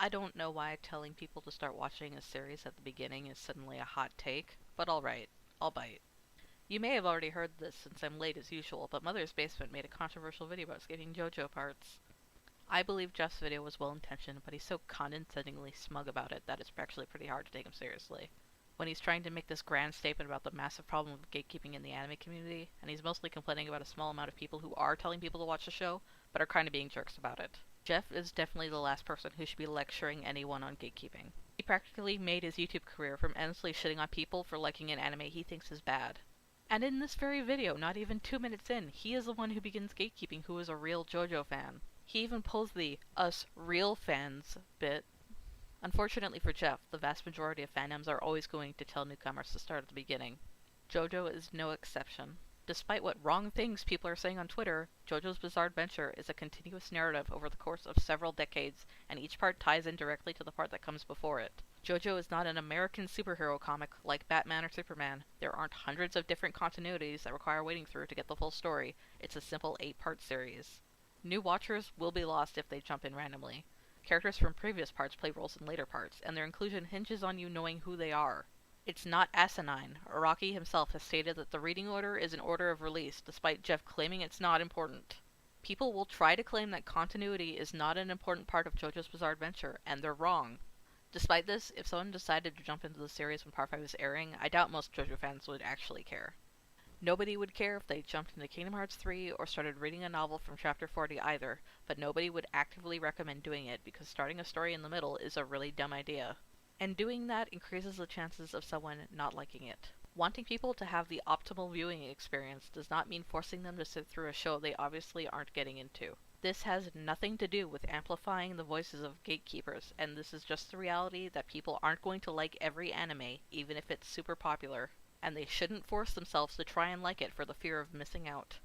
I don't know why telling people to start watching a series at the beginning is suddenly a hot take, but alright, I'll bite. You may have already heard this since I'm late as usual, but Mother's Basement made a controversial video about skipping JoJo parts. I believe Jeff's video was well intentioned, but he's so condescendingly smug about it that it's actually pretty hard to take him seriously. When he's trying to make this grand statement about the massive problem of gatekeeping in the anime community, and he's mostly complaining about a small amount of people who are telling people to watch the show, but are kind of being jerks about it. Jeff is definitely the last person who should be lecturing anyone on gatekeeping. He practically made his YouTube career from endlessly shitting on people for liking an anime he thinks is bad. And in this very video, not even 2 minutes in, he is the one who begins gatekeeping who is a real JoJo fan. He even pulls the "us real fans" bit. Unfortunately for Jeff, the vast majority of fandoms are always going to tell newcomers to start at the beginning. JoJo is no exception. Despite what wrong things people are saying on Twitter, JoJo's Bizarre Adventure is a continuous narrative over the course of several decades, and each part ties in directly to the part that comes before it. JoJo is not an American superhero comic like Batman or Superman. There aren't hundreds of different continuities that require wading through to get the full story. It's a simple 8-part series. New watchers will be lost if they jump in randomly. Characters from previous parts play roles in later parts, and their inclusion hinges on you knowing who they are. It's not asinine. Araki himself has stated that the reading order is an order of release, despite Jeff claiming it's not important. People will try to claim that continuity is not an important part of JoJo's Bizarre Adventure, and they're wrong. Despite this, if someone decided to jump into the series when Part 5 is airing, I doubt most JoJo fans would actually care. Nobody would care if they jumped into Kingdom Hearts 3 or started reading a novel from Chapter 40 either, but nobody would actively recommend doing it because starting a story in the middle is a really dumb idea. And doing that increases the chances of someone not liking it. Wanting people to have the optimal viewing experience does not mean forcing them to sit through a show they obviously aren't getting into. This has nothing to do with amplifying the voices of gatekeepers, and this is just the reality that people aren't going to like every anime, even if it's super popular, and they shouldn't force themselves to try and like it for the fear of missing out.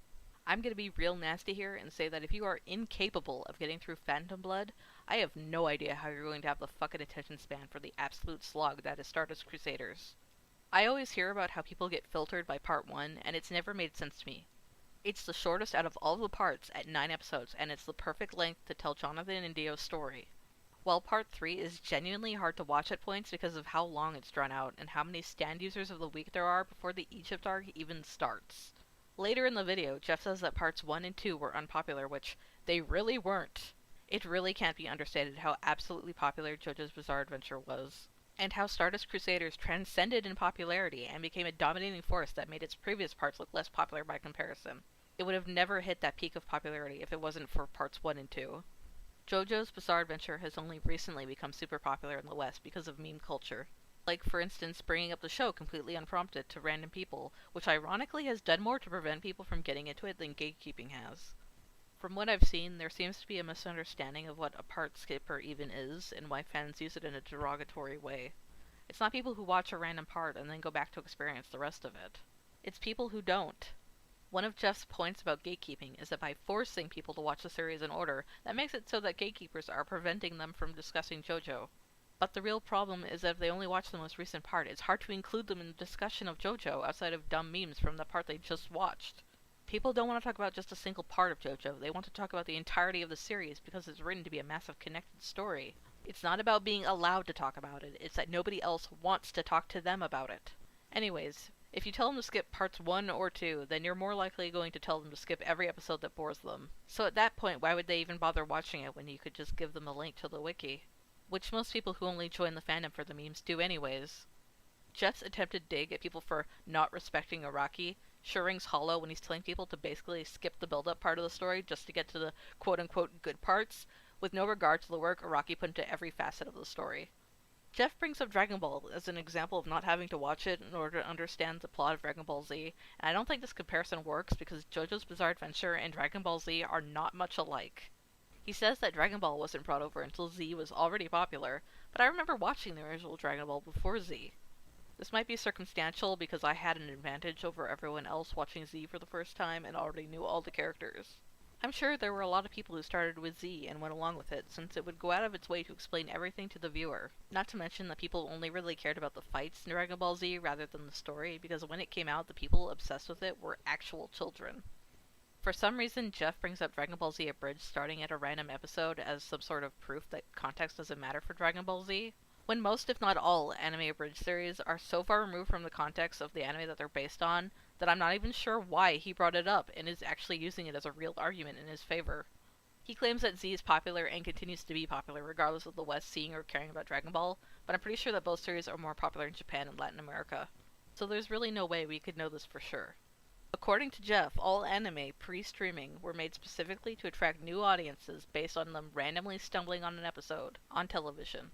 I'm going to be real nasty here and say that if you are incapable of getting through Phantom Blood, I have no idea how you're going to have the fucking attention span for the absolute slog that is Stardust Crusaders. I always hear about how people get filtered by Part 1, and it's never made sense to me. It's the shortest out of all the parts at 9 episodes, and it's the perfect length to tell Jonathan and Dio's story. While Part 3 is genuinely hard to watch at points because of how long it's drawn out and how many stand users of the week there are before the Egypt arc even starts. Later in the video, Jeff says that parts 1 and 2 were unpopular, which they really weren't. It really can't be understated how absolutely popular JoJo's Bizarre Adventure was, and how Stardust Crusaders transcended in popularity and became a dominating force that made its previous parts look less popular by comparison. It would have never hit that peak of popularity if it wasn't for parts 1 and 2. JoJo's Bizarre Adventure has only recently become super popular in the West because of meme culture. Like, for instance, bringing up the show completely unprompted to random people, which ironically has done more to prevent people from getting into it than gatekeeping has. From what I've seen, there seems to be a misunderstanding of what a part skipper even is, and why fans use it in a derogatory way. It's not people who watch a random part and then go back to experience the rest of it. It's people who don't. One of Jeff's points about gatekeeping is that by forcing people to watch the series in order, that makes it so that gatekeepers are preventing them from discussing JoJo. But the real problem is that if they only watch the most recent part, it's hard to include them in the discussion of JoJo outside of dumb memes from the part they just watched. People don't want to talk about just a single part of JoJo, they want to talk about the entirety of the series because it's written to be a massive connected story. It's not about being allowed to talk about it, it's that nobody else wants to talk to them about it. Anyways, if you tell them to skip parts 1 or 2, then you're more likely going to tell them to skip every episode that bores them. So at that point, why would they even bother watching it when you could just give them a link to the wiki? Which most people who only join the fandom for the memes do anyways. Jeff's attempted dig at people for not respecting Araki sure rings hollow when he's telling people to basically skip the build-up part of the story just to get to the quote-unquote good parts, with no regard to the work Araki put into every facet of the story. Jeff brings up Dragon Ball as an example of not having to watch it in order to understand the plot of Dragon Ball Z, and I don't think this comparison works because JoJo's Bizarre Adventure and Dragon Ball Z are not much alike. He says that Dragon Ball wasn't brought over until Z was already popular, but I remember watching the original Dragon Ball before Z. This might be circumstantial because I had an advantage over everyone else watching Z for the first time and already knew all the characters. I'm sure there were a lot of people who started with Z and went along with it, since it would go out of its way to explain everything to the viewer. Not to mention that people only really cared about the fights in Dragon Ball Z rather than the story, because when it came out, the people obsessed with it were actual children. For some reason, Jeff brings up Dragon Ball Z Abridged starting at a random episode as some sort of proof that context doesn't matter for Dragon Ball Z, when most, if not all, anime Abridged series are so far removed from the context of the anime that they're based on that I'm not even sure why he brought it up and is actually using it as a real argument in his favor. He claims that Z is popular and continues to be popular regardless of the West seeing or caring about Dragon Ball, but I'm pretty sure that both series are more popular in Japan and Latin America. So there's really no way we could know this for sure. According to Jeff, all anime pre-streaming were made specifically to attract new audiences based on them randomly stumbling on an episode on television.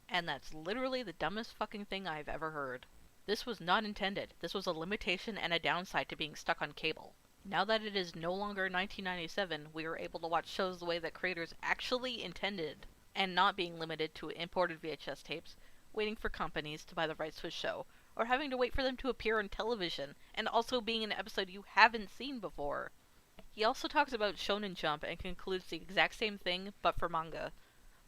And that's literally the dumbest fucking thing I've ever heard. This was not intended. This was a limitation and a downside to being stuck on cable. Now that it is no longer 1997, we are able to watch shows the way that creators actually intended, and not being limited to imported VHS tapes, waiting for companies to buy the rights to a show, or having to wait for them to appear on television, and also being an episode you haven't seen before. He also talks about Shonen Jump and concludes the exact same thing, but for manga.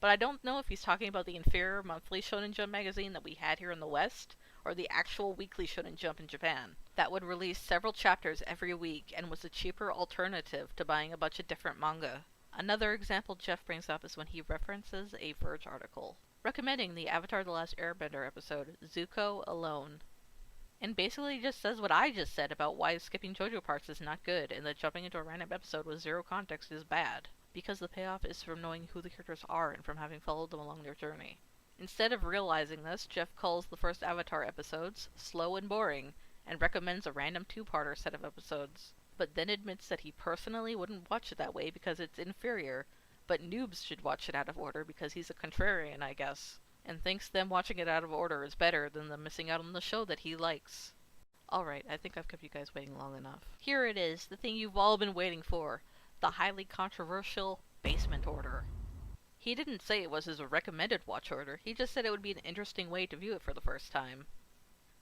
But I don't know if he's talking about the inferior monthly Shonen Jump magazine that we had here in the West, or the actual weekly Shonen Jump in Japan, that would release several chapters every week and was a cheaper alternative to buying a bunch of different manga. Another example Jeff brings up is when he references a Verge article, recommending the Avatar The Last Airbender episode, Zuko Alone, and basically just says what I just said about why skipping JoJo parts is not good and that jumping into a random episode with zero context is bad, because the payoff is from knowing who the characters are and from having followed them along their journey. Instead of realizing this, Jeff calls the first Avatar episodes slow and boring, and recommends a random two-parter set of episodes, but then admits that he personally wouldn't watch it that way because it's inferior, but noobs should watch it out of order because he's a contrarian, I guess, and thinks them watching it out of order is better than them missing out on the show that he likes. Alright, I think I've kept you guys waiting long enough. Here it is, the thing you've all been waiting for, the highly controversial Basement Order. He didn't say it was his recommended watch order, he just said it would be an interesting way to view it for the first time.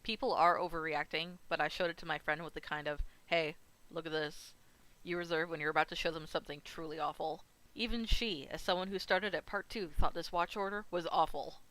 People are overreacting, but I showed it to my friend with the kind of, hey, look at this, you reserve when you're about to show them something truly awful. Even she, as someone who started at part 2, thought this watch order was awful.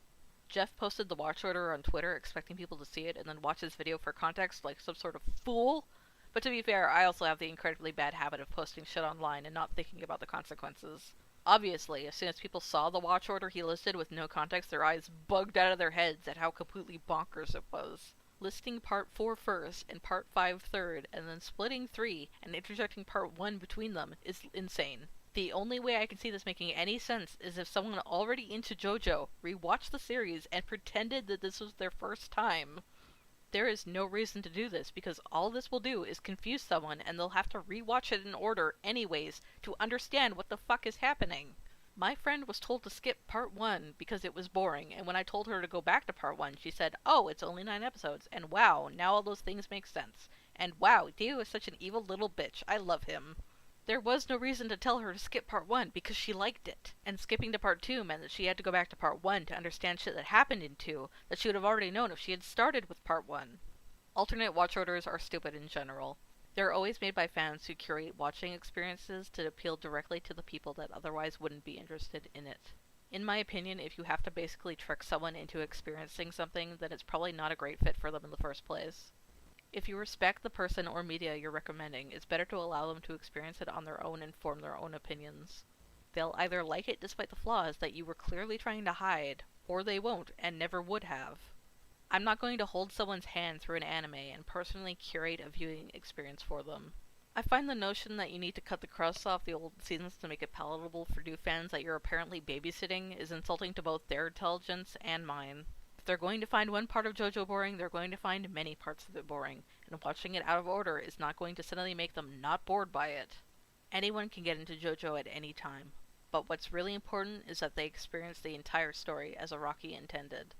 Jeff posted the watch order on Twitter expecting people to see it and then watch his video for context like some sort of fool. But to be fair, I also have the incredibly bad habit of posting shit online and not thinking about the consequences. Obviously, as soon as people saw the watch order he listed with no context, their eyes bugged out of their heads at how completely bonkers it was. Listing part 4 first and part 5 third, and then splitting 3 and interjecting part 1 between them is insane. The only way I can see this making any sense is if someone already into JoJo rewatched the series and pretended that this was their first time. There is no reason to do this because all this will do is confuse someone and they'll have to rewatch it in order anyways to understand what the fuck is happening. My friend was told to skip part 1 because it was boring, and when I told her to go back to part 1, she said, oh, it's only 9 episodes, and wow, now all those things make sense. And wow, Dio is such an evil little bitch, I love him. There was no reason to tell her to skip part 1 because she liked it, and skipping to part 2 meant that she had to go back to part 1 to understand shit that happened in 2 that she would have already known if she had started with part 1. Alternate watch orders are stupid in general. They're always made by fans who curate watching experiences to appeal directly to the people that otherwise wouldn't be interested in it. In my opinion, if you have to basically trick someone into experiencing something, then it's probably not a great fit for them in the first place. If you respect the person or media you're recommending, it's better to allow them to experience it on their own and form their own opinions. They'll either like it despite the flaws that you were clearly trying to hide, or they won't and never would have. I'm not going to hold someone's hand through an anime and personally curate a viewing experience for them. I find the notion that you need to cut the crust off the old seasons to make it palatable for new fans that you're apparently babysitting is insulting to both their intelligence and mine. If they're going to find one part of JoJo boring, they're going to find many parts of it boring, and watching it out of order is not going to suddenly make them not bored by it. Anyone can get into JoJo at any time, but what's really important is that they experience the entire story as Araki intended.